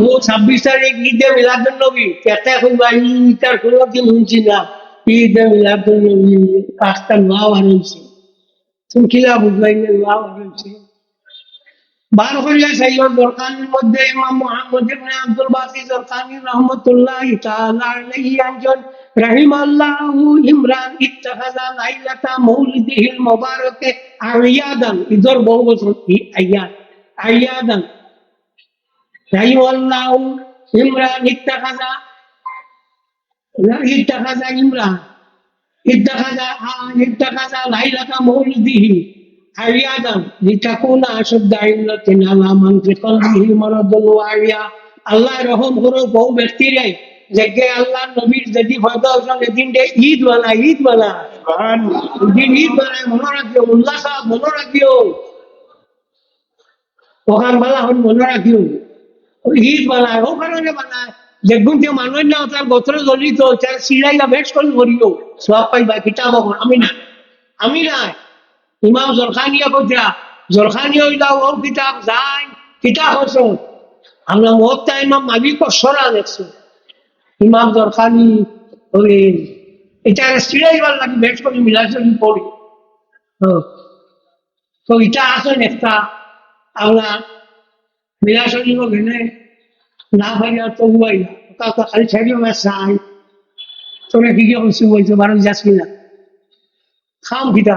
ও 26 তারিখ ঈদে মিলাদুন নবী চেষ্টা করবা ইটার কোনো দিন শুনছি না ঈদে মিলাদুন নবী কাজটা নাও হারাইছে তুমি কিলা বুঝবাই না নাও হারাইছে বার করিয়া সাইয়দ দরকানের মধ্যে ইমাম মুহাম্মদ ইবনে আব্দুল বাসি দরকানি রহমাতুল্লাহ তাআলা আলাইহি একজন রাহিমাল্লাহু ইমরান ইত্তাখাযা লাইলাতা মাউলিদিহিল মুবারাকে আয়াদান ইদর বহু বছর আয়াদ আয়াদান রাহিমাল্লাহু ইমরান ইত্তাখাযা ইত্তাখাযা ইমরান اتخذ ليلة مولده عيادا لتكون أشد علة على من في قلبه مرض وعيا আল্লাহ রহম করো বহু ব্যক্তিরে যে আল্লাহ নবীর যদি ফায়দা হয়েছে এদিন ঈদ বানায় দিন ঈদ বানায় মনে রাখিও উল্লাস মনে রাখিও ওখান বালা হন মনে রাখিও ঈদ বানায় ও কারণে বানায় দেখুন যে মানুষ না তার গোত্র জড়িত তার সিলাইয়া বেশ করে করিও সব পাইবা কিতাব আমি না ইমাম জরখানিয়া বলছিলা জরখানিয়া হইলাও ও কিতাব যাই কিতাব হস আমরা মহত্তা ইমাম মালিক সরা দেখছো ইমাম জরখানি ওই এটা সিলাইবার লাগে বেশ করে মিলাচলি পড়ি তো এটা আসেন একটা আমরা মিলাচলি গেলে না ভাইয়া তো উবাই না খালি ছেড়ে চাই তোরা কি কি হচ্ছে বলছো বারো যাস কিনা খাম কিতা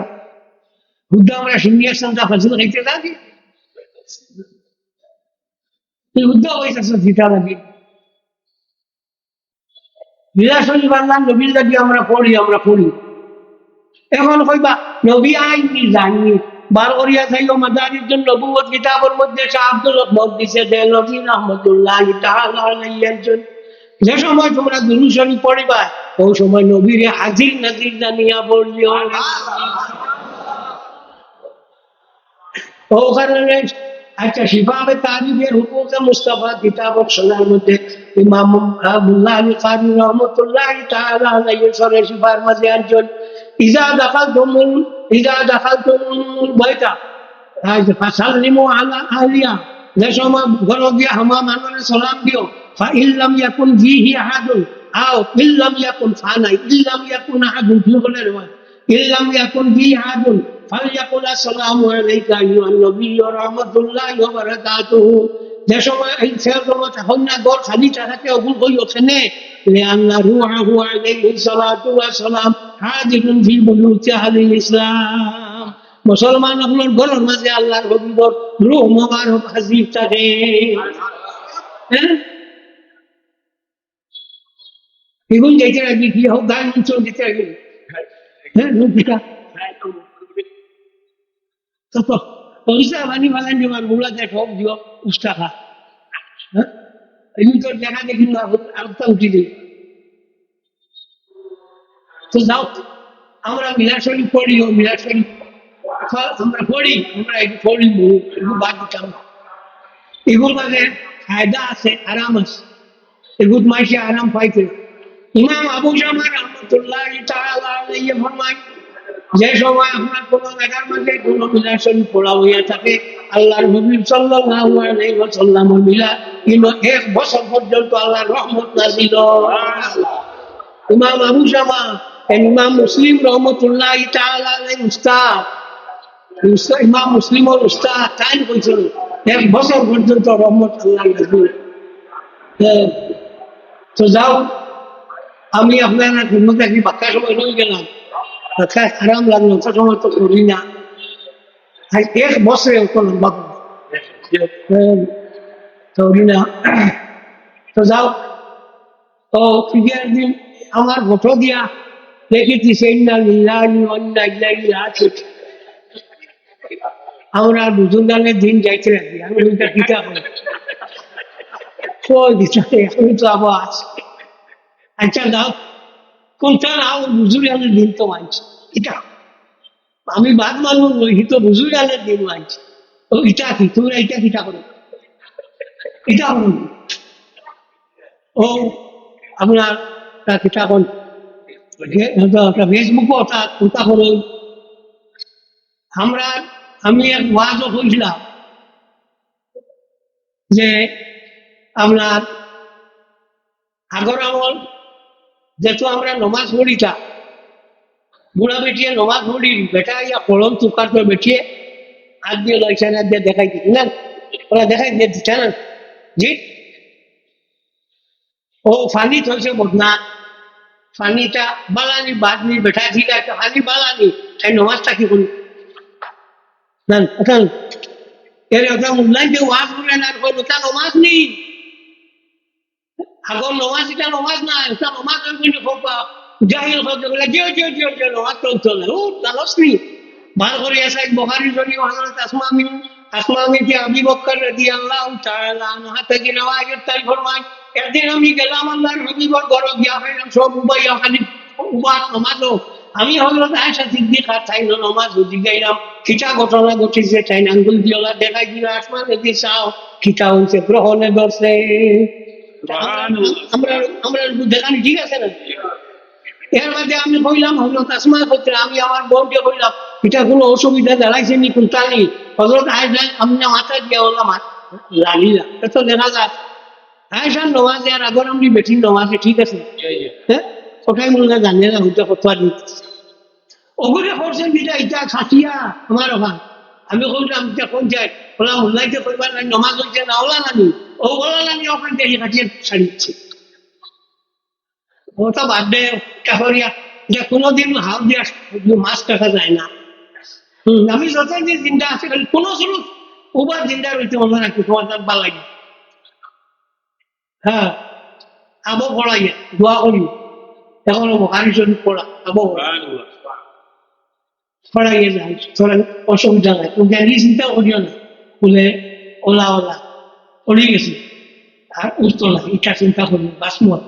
বুদ্ধ আমরা সিনিয়র সন্তা ফসল খাইতে থাকি তুই বুদ্ধ হয়েছে গীতা লাগি বিলাসনী বাংলা নবীর লাগি আমরা পড়ি এখন কইবা নবী আইনি জানি বার করিয়া চাইও মাদারির জন্য নবুয়ত কিতাবের মধ্যে শাহ আব্দুল রহমান দিছে যে নবী রহমতুল্লাহ তাআলা আলাইহি একজন যে সময় তোমরা দুরূদ শরীফ পড়িবা ওই সময় নবীরে হাজির নাজির জানিয়া বলিও ও কারণে আচ্ছা শিফাবে তারিফের হুকুকে মুস্তাফা কিতাব শোনার মধ্যে ইমাম আবুল্লাহ আলী কারি রহমতুল্লাহ তাআলা আলাইহি সরে শিফার মাঝে একজন ইজা দাখালতুমুল বাইতা ফাসাল্লিমু আলা আহলিয়া যে সময় ঘর গিয়া হামা মানুষের সালাম দিও ফাইল্লাম ইয়াকুন ফিহি আহাদুন আও ইল্লাম ইয়াকুন ফানা ইল্লাম ইয়াকুন আহাদুন কি বলে রে ইল্লাম ইয়াকুন ফিহি আহাদুন ফালইয়াকুল আসসালামু আলাইকা আইয়ুহান নবী ওয়া রাহমাতুল্লাহি ওয়া বারাকাতুহু যে সময় এই সময় তখন না ঘর খালি থাকে ওগুলো কই ওখানে লিআন্না রূহু আলাইহি সালাতু ওয়া সালাম হাজিরুন ফি বুয়ুতি আহলিল ইসলাম মুসলমান হলোর ঘরের মাঝে আল্লাহর হবিবর রূহ মুবারক হাজির থাকে এগুলো যেতে রাখি কি হোক গান অঞ্চল যেতে রাখি হ্যাঁ নৌকিটা তো পয়সা বানি বাগান জমার গুলা দেখ হোক দিও উস্তাখা হ্যাঁ এগুলো তোর দেখা দেখি না আরটা উঠি দিই তো যাও আমরা মিলাশরী পড়িও মিলাশরী আমরা পড়ি আমরা একটু পড়ি একটু বাদ দিতাম এগুলোর মাঝে ফায়দা আছে আরাম আছে এগুলো মাইসে আরাম পাইতে ইমাম আবু জামা রহমতুল্লাহ তাআলা আলাইহি ফরমায় যে সময় আপনার কোনো জায়গার মধ্যে কোনো মিলাশরী পড়া হইয়া থাকে আল্লাহর নবী সাল্লাল্লাহু আলাইহি ওয়াসাল্লাম মিলা ইনো 1 বছর পর্যন্ত আল্লাহর রহমত নাযিল ইমাম আবু জামা ইমাম মুসলিম রহমতুল্লাহ তাআলা আলাইহি উস্তাদ ইমাম মুসলিমের উস্তাদ তাই কইছিল 1 বছর পর্যন্ত রহমত আল্লাহ নাযিল তো যাও আমি আপনার মধ্যে একটি বাক্কা সময় রয়ে গেলাম আরাম লাগলো সময় তো করি না 1 বছরে অত লম্বা করি না তো যাও তো ফিরিয়ার দিন আমার ফটো দিয়া দেখেছি সেই না আমরা দুজনের দিন যাইতে রাখি আমি ওইটা কিতাব আমি তো আবার আছি আচ্ছা দাও কোনটা নাও বুজুর্গানের দিন তো মানছি এটা আমি বাদ মানব নই তো বুজুর্গানের দিন মানছি তো এটা কি তোমরা এটা কিটা করো এটা করো ও আপনার কিটা কোন ফেসবুকও ওটা করো আমি এক ওয়াজও কইছিলাম যে আপনার আগর আমল যেহেতু আমরা নমাজ পড়িতা বুড়া বেটিয়ে নমাজ পড়ি বেটা ইয়া কলম তুকার করে বেটিয়ে হাত দিয়ে লইছে না দিয়ে দেখাই দিই না ওরা দেখাই দিয়ে দিচ্ছে না জি ও ফানি থইছে বদনা ফানিটা বালানি বাদনি বেটা ঠিক আছে ফানি বালানি তাই নমাজটা কি করি না এখন এর ওটা মুল্লাই যে ওয়াজ করে না ওটা নমাজ নেই আগর নমাজ এটা নমাজ না এটা নমাজ কিন্তু খুব জাহিল হতে বলে যে নমাজ চলতো না ও জানোস নি বার করে আসা বুখারী শরীফ হযরত আসমামি কি আবি বকর রাদিয়াল্লাহু তাআলা আনহা থেকে নওয়াজের তাই ফরমান একদিন আমি গেলাম আল্লাহর হাবিবর ঘরে গিয়া হইলাম সব উবাইয়া খালি উবাস নমাজও আমি হযরত আয়েশা সিদ্দিকা তাই নমাজ বুঝি গাইলাম কিটা ঘটনা ঘটেছে তাই আঙ্গুল দিওলা দেখাই দিল আসমানে দিছাও কিটা হইছে গ্রহণে ধরছে আমরা আমরা দেখানি ঠিক আছে না এর মধ্যে আমি কইলাম হজরত আসমা করতে আমি আমার বোনকে কইলাম এটা কোনো অসুবিধা দাঁড়াইছে নি কোনটা নেই হজরত আয়সান আমি মাথা দিয়ে বললাম লাগিলা তো দেখা যায় আয়সান নমাজে আর আগর আমি বেঠিন নমাজে ঠিক আছে হ্যাঁ ওটাই মনে হয় জানিয়ে না হইতে কত দিচ্ছে ওগুলো করছেন যেটা এটা খাটিয়া আমার ওখান আমি বললাম এটা কোন যায় বললাম উল্লাইতে কইবার নাই নমাজ হইছে না ওলা নানি ও ওলা নানি ওখান থেকে খাটিয়ে ছাড়িচ্ছে ওটা বাদ দে কাহরিয়া যে কোনোদিন হাল দিয়া মাছ কাটা যায় না আমি যতদিন জিন্দা আছি খালি কোনো শুরু উবার জিন্দা রয়েছে মনে রাখি তোমার নাম ভাল লাগে হ্যাঁ আবো পড়াইয়া দোয়া করি এখন বুখারী শরীফ পড়া আবো পড়াইয়া যায় তোরা অসুবিধা নাই তো জ্ঞানী চিন্তা করিও না বলে ওলা ওলা পড়ে গেছে আর উঠতো না এটা চিন্তা করি বাসমত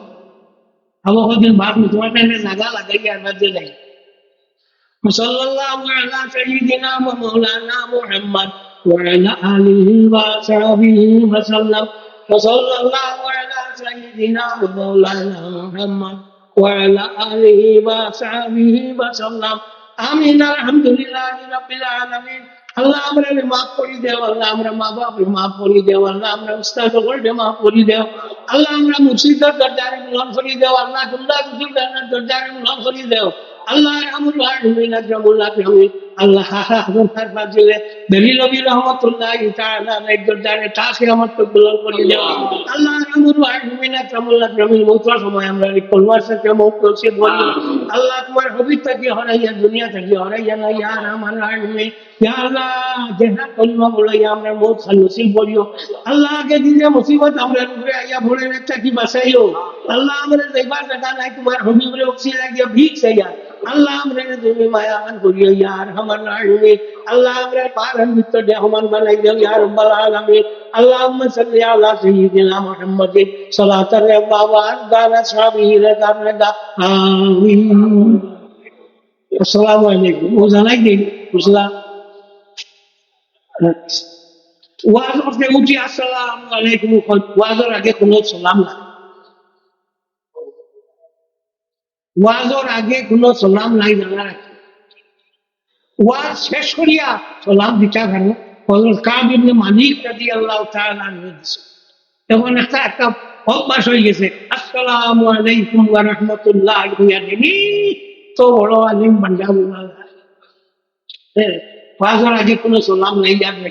আবো কদিন বাদ তোমার টাইমে নাগা লাগাই আর বাদে যাই صلى الله على سيدنا ومولانا محمد وعلى آله وصحبه وسلم وصلى الله على سيدنا ومولانا محمد وعلى آله وصحبه وسلم آمين الحمد لله رب العالمين আল্লাহ আমরা মাফ করে দেও আল্লাহ আমরা মা বাপরে মাফ করে দেও আল্লাহ আমরা উস্তাদ করে মাফ করে দেও আল্লাহ আমরা মুর্শিদের দরজারে মিলন করে দেও আল্লাহ তোমরা বুজুর্গের দরজারে মিলন করে দেও আল্লাহ আমুল ওয়াহিমিন আজমুল্লাহ আমিন আল্লাহ হাজার ফাজিলে দলিল নবী রহমাতুল্লাহ তাআলা এর দরজারে তাকে আমার তো মিলন করে দেও আল্লাহ আমুল ওয়াহিমিন আজমুল্লাহ আমিন মওতার সময় আমরা এই কলমার সাথে মওত করছি বলি আল্লাহ তোমার পবিত্রকে হরাইয়া দুনিয়া থেকে হরাইয়া না ইয়া রহমান রহিম ইয়া আল্লাহ যেটা কলমা বলাই আমরা মওত নসিব করিও আল্লাহ আগে দিনে মুসিবত আমরা উপরে আইয়া ভরে একটা কি বাঁচাইও আল্লাহ আমরা যাইবার জায়গা নাই তোমার হবিবরে অক্সি লাগিয়া ভিক চাইয়া আল্লাহ আমরা তুমি মায়াবান করিও ইয়া রহমান রহিম আল্লাহ আমরা পারান ভিতর রহমান বানাই দিও ইয়া রাব্বাল আলামিন اللهم صل على سيدنا محمد صلاة الرضا وأرض أصحابه رضا الرضا آمين السلام عليكم وزناي دي وزلا ওয়াজ করতে উঠি আসসালামু আলাইকুম ওয়াজের আগে কোনো সালাম না ওয়াজের আগে কোনো সালাম নাই জানা রাখি ওয়াজ শেষ করিয়া সালাম দিতে পারো হযরত কাব ইবনে মালিক রাদিয়াল্লাহু তাআলা আনহু তখন একটা অভ্যাস হয়ে গেছে আসসালামু আলাইকুম ওয়া রাহমাতুল্লাহি ওয়া বারাকাতুহু তো বড় আলিম বান্দা ওয়াজের আগে কোনো সালাম নাই জানা